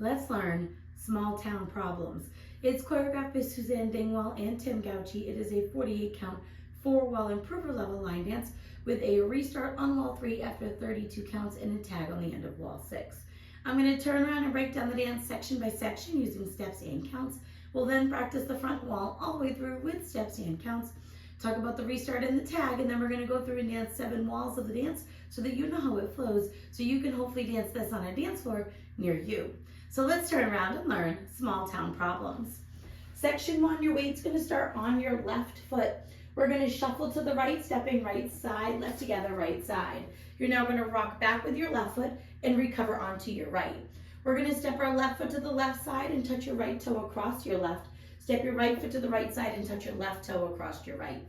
Let's learn small town problems. It's choreographed by Susanne Dingwall and Tim Gauci. It is a 48 count, 4-wall improver level line dance with a restart on wall 3 after 32 counts and a tag on the end of wall 6. I'm going to turn around and break down the dance section by section using steps and counts. We'll then practice the front wall all the way through with steps and counts, talk about the restart and the tag, and then we're going to go through and dance 7 walls of the dance so that you know how it flows, so you can hopefully dance this on a dance floor near you. So let's turn around and learn small town problems. Section 1, your weight's going to start on your left foot. We're going to shuffle to the right, stepping right side, left together, right side. You're now going to rock back with your left foot and recover onto your right. We're going to step our left foot to the left side and touch your right toe across your left. Step your right foot to the right side and touch your left toe across your right.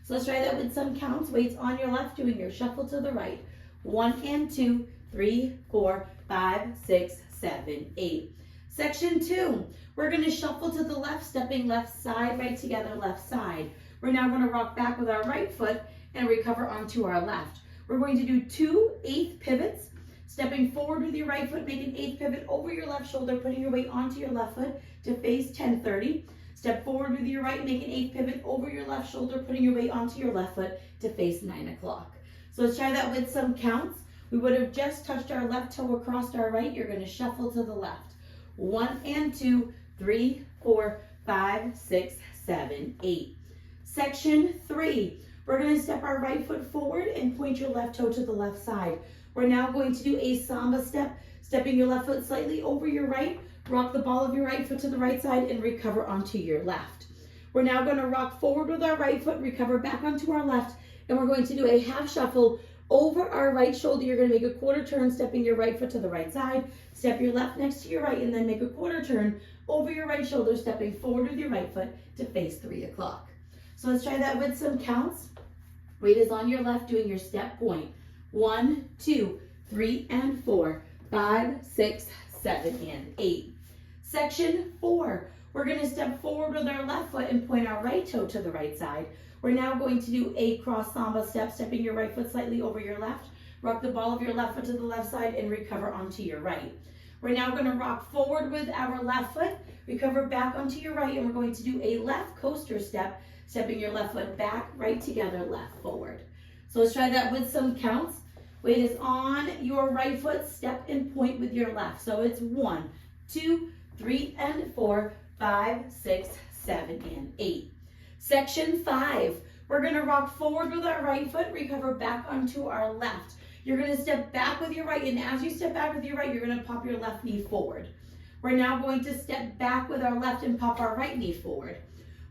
So let's try that with some counts. Weights on your left, doing your shuffle to the right. 1 and 2, 3, 4, 5, 6, 7, 8. Section 2, we're going to shuffle to the left, stepping left side, right together, left side. We're now going to rock back with our right foot and recover onto our left. We're going to do 2 8th pivots, stepping forward with your right foot, make an 8th pivot over your left shoulder, putting your weight onto your left foot to face 10:30. Step forward with your right, make an 8th pivot over your left shoulder, putting your weight onto your left foot to face 9 o'clock. So let's try that with some counts. We would have just touched our left toe across our right. You're going to shuffle to the left. 1 and 2, 3, 4, 5, 6, 7, 8. Section 3, we're going to step our right foot forward and point your left toe to the left side. We're now going to do a samba step, stepping your left foot slightly over your right, rock the ball of your right foot to the right side and recover onto your left. We're now going to rock forward with our right foot, recover back onto our left, and we're going to do a half shuffle over our right shoulder. You're going to make a quarter turn, stepping your right foot to the right side, step your left next to your right, and then make a quarter turn over your right shoulder, stepping forward with your right foot to face 3 o'clock. So let's try that with some counts. Weight is on your left, doing your step point. 1, 2, 3, and 4, 5, 6, 7, and 8. Section 4, we're going to step forward with our left foot and point our right toe to the right side. We're now going to do a cross samba step, stepping your right foot slightly over your left, rock the ball of your left foot to the left side and recover onto your right. We're now going to rock forward with our left foot, recover back onto your right, and we're going to do a left coaster step, stepping your left foot back, right together, left forward. So let's try that with some counts. Weight is on your right foot, step and point with your left. So it's 1, 2, 3, and 4, 5, 6, 7, and 8. Section 5, we're going to rock forward with our right foot, recover back onto our left. You're going to step back with your right, and as you step back with your right, you're going to pop your left knee forward. We're now going to step back with our left and pop our right knee forward.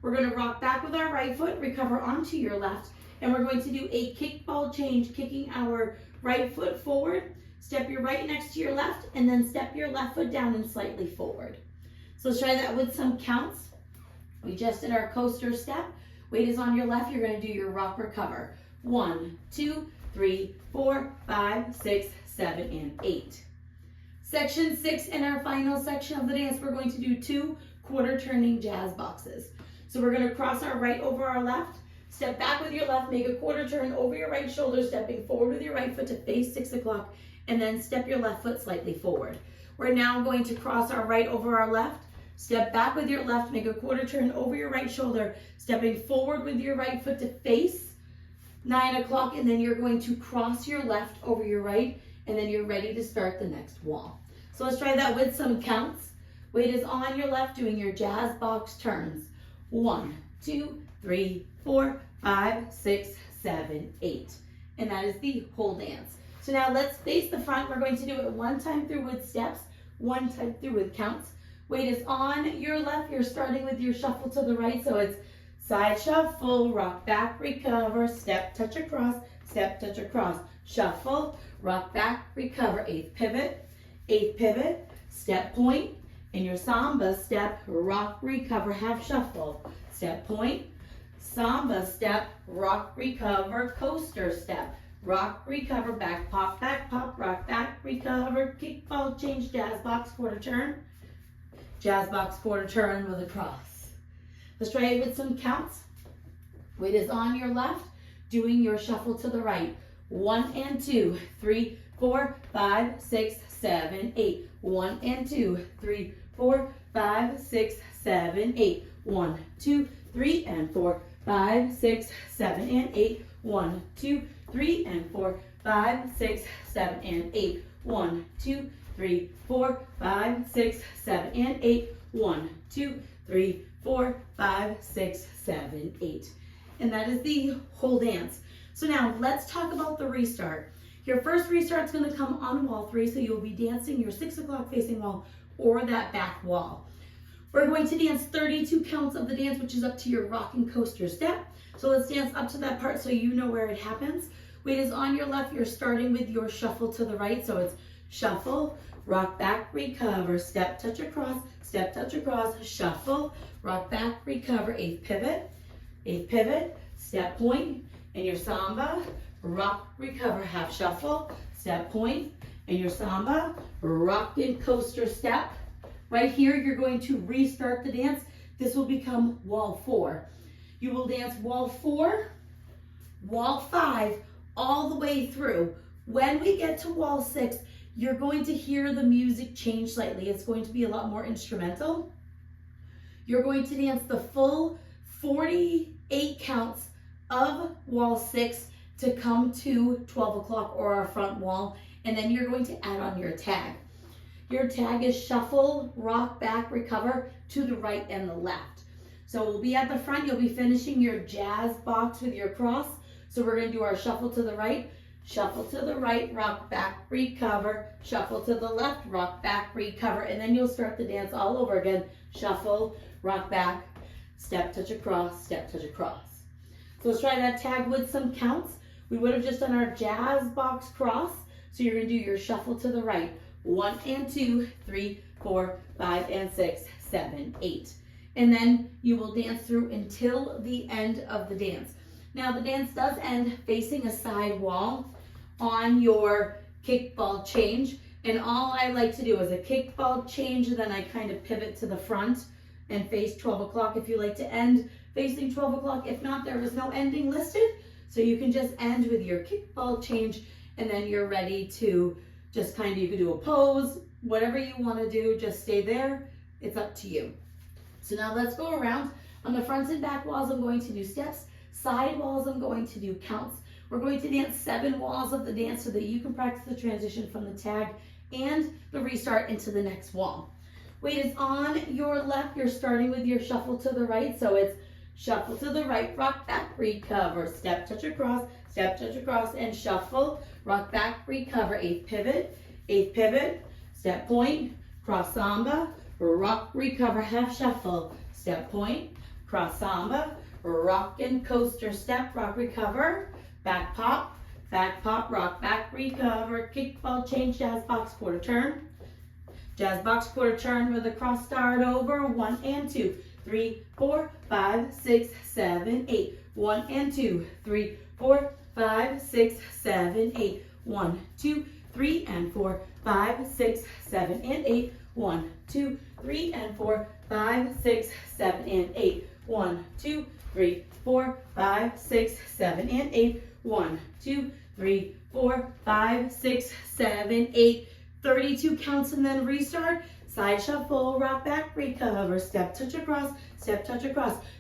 We're going to rock back with our right foot, recover onto your left, and we're going to do a kickball change, kicking our right foot forward, step your right next to your left, and then step your left foot down and slightly forward. So let's try that with some counts. We just did our coaster step. Weight is on your left. You're going to do your rock recover. 1, 2, 3, 4, 5, 6, 7, and 8. Section 6, in our final section of the dance, we're going to do 2 quarter turning jazz boxes. So we're going to cross our right over our left, step back with your left, make a quarter turn over your right shoulder, stepping forward with your right foot to face 6 o'clock, and then step your left foot slightly forward. We're now going to cross our right over our left, step back with your left, make a quarter turn over your right shoulder, stepping forward with your right foot to face 9 o'clock, and then you're going to cross your left over your right, and then you're ready to start the next wall. So let's try that with some counts. Weight is on your left, doing your jazz box turns. 1, 2, 3, 4, 5, 6, 7, 8. And that is the whole dance. So now let's face the front. We're going to do it 1 time through with steps, 1 time through with counts. Weight is on your left. You're starting with your shuffle to the right. So it's side shuffle, rock back, recover, step, touch across, step, touch across, shuffle, rock back, recover, 8th pivot, step point, in your samba step, rock, recover, half shuffle, step point, samba step, rock, recover, coaster step, rock, recover, back, pop, rock, back, recover, kickball change, jazz box, quarter turn, jazz box, quarter turn with a cross. Let's try it with some counts. Weight is on your left, doing your shuffle to the right. 1 and 2, 3, 4, 5, 6, 7, 8. 1 and 2, 3, 4, 5, 6, 7, 8. 1, 2, 3 and 4, 5, 6, 7 and 8. 1, 2, 3 and 4, 5, 6, 7 and 8. 1, 2, 3, 4, 5, 6, 7 and 8. 1, 2, 3, 4, 5, 6, 7, 8. And that is the whole dance. So now let's talk about the restart. Your first restart is going to come on wall 3, so you'll be dancing your 6 o'clock facing wall or that back wall. We're going to dance 32 counts of the dance, which is up to your rocking coaster step. So let's dance up to that part so you know where it happens. Weight is on your left. You're starting with your shuffle to the right. So it's shuffle, rock back, recover, step, touch across, shuffle, rock back, recover, 8th pivot, step point, and your samba, rock, recover, half shuffle, step point, and your samba, rock and coaster step. Right here, you're going to restart the dance. This will become wall 4. You will dance wall 4, wall 5, all the way through. When we get to wall 6, you're going to hear the music change slightly. It's going to be a lot more instrumental. You're going to dance the full 48 counts of wall 6 to come to 12 o'clock or our front wall, and then you're going to add on your tag. Your tag is shuffle, rock back, recover to the right and the left. So we'll be at the front, you'll be finishing your jazz box with your cross. So we're gonna do our shuffle to the right, rock back, recover, shuffle to the left, rock back, recover, and then you'll start the dance all over again. Shuffle, rock back, step, touch across, step, touch across. So let's try that tag with some counts. We would have just done our jazz box cross. So you're gonna do your shuffle to the right. 1 and 2, 3, 4, 5 and 6, 7, 8. And then you will dance through until the end of the dance. Now the dance does end facing a side wall on your kickball change. And all I like to do is a kickball change, and then I kind of pivot to the front and face 12 o'clock if you like to end facing 12 o'clock. If not, there is no ending listed. So you can just end with your kickball change, and then you're ready to just kind of, you can do a pose, whatever you want to do, just stay there. It's up to you. So now let's go around. On the front and back walls, I'm going to do steps. Side walls, I'm going to do counts. We're going to dance 7 walls of the dance so that you can practice the transition from the tag and the restart into the next wall. Weight is on your left. You're starting with your shuffle to the right. So it's shuffle to the right, rock back, recover, step, touch across, and shuffle, rock back, recover, 8th pivot, step point, cross samba, rock, recover, half shuffle, step point, cross samba, rock and coaster step, rock, recover, back pop, rock back, recover, kickball change, jazz box, quarter turn with a cross start over, 1 and 2, 3, 4, 5, 6, 7, 8, 1 and 2, 3, 4, 5, 6, 7, 8, 1, 2, 3 and 4, 5, 6, 7 and 8, 1, 2, 3 and 4, 5, 6, 7 and 8, 1, 2, 3, 4, 5, 6, 7 and 8, 1, 2, 3, 4, 5, 6, 7, 8, 32 counts and then restart. Side shuffle, rock back, recover, step, touch across,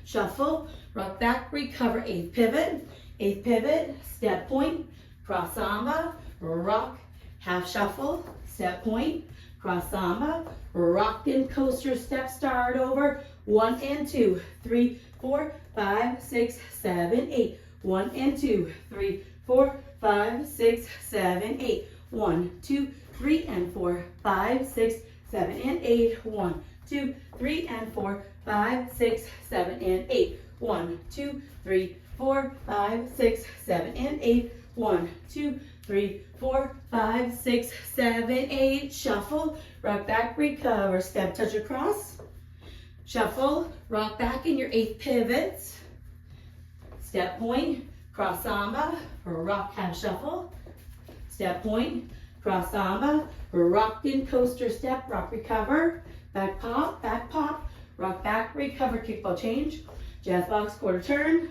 shuffle, rock back, recover, 8th pivot, step point, cross samba, rock, half shuffle, step point, cross samba, rock and coaster step, start over, 1 and 2, 3, 4, 5, 6, 7, 8, 1 and 2, 3, 4, 5, 6, 7, 8, 1, 2, 3 and 4, 5, 6, 7 and 8, 1, 2, 3 and 4, 5, 6, 7 and 8, 1, 2, 3, 4, 5, 6, 7 and 8, 1, 2, 3, 4, 5, 6, 7, 8, shuffle, rock back, recover, step, touch across, shuffle, rock back in your 8th pivot, step point, cross samba, rock, half shuffle, step point, cross samba, rock and coaster step, rock, recover, back pop, rock back, recover, kickball change, jazz box, quarter turn,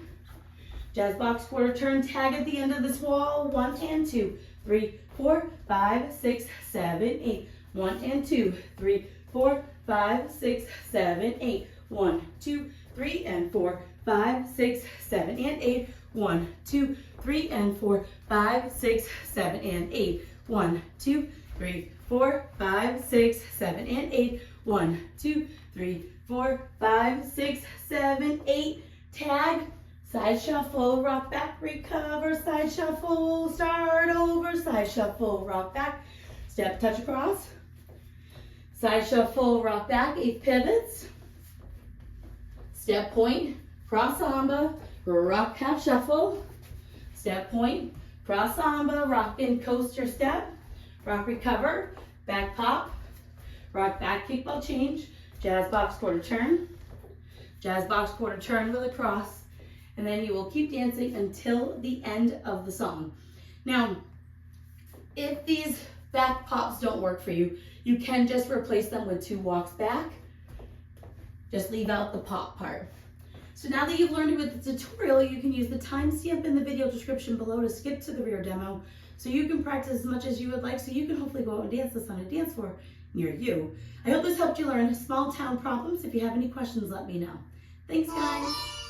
tag at the end of this wall, 1 and 2, 3, 4, 5, 6, 7, 8. 1 and 2, 3, 4, 5, 6, 7, 8. 1, 2, 3 and 4, 5, 6, 7 and 8. 1, 2, 3 and 4, 5, 6, 7 and 8. 1, 2, 3, 4, 5, 6, 7 and 8. 1, 2, 3, 4, 5, 6, 7, 8. Tag. Side shuffle, rock back, recover, side shuffle, start over, side shuffle, rock back, step, touch across, side shuffle, rock back, 8 pivots, step point, cross samba, rock half shuffle, step point, cross samba, rock and coaster step, rock recover, back pop, rock back, kickball change, jazz box quarter turn, jazz box quarter turn with a cross, and then you will keep dancing until the end of the song. Now, if these back pops don't work for you, you can just replace them with 2 walks back. Just leave out the pop part. So now that you've learned it with the tutorial, you can use the timestamp in the video description below to skip to the rear demo, so you can practice as much as you would like, so you can hopefully go out and dance this on a dance floor near you. I hope this helped you learn small town problems. If you have any questions, let me know. Thanks, guys.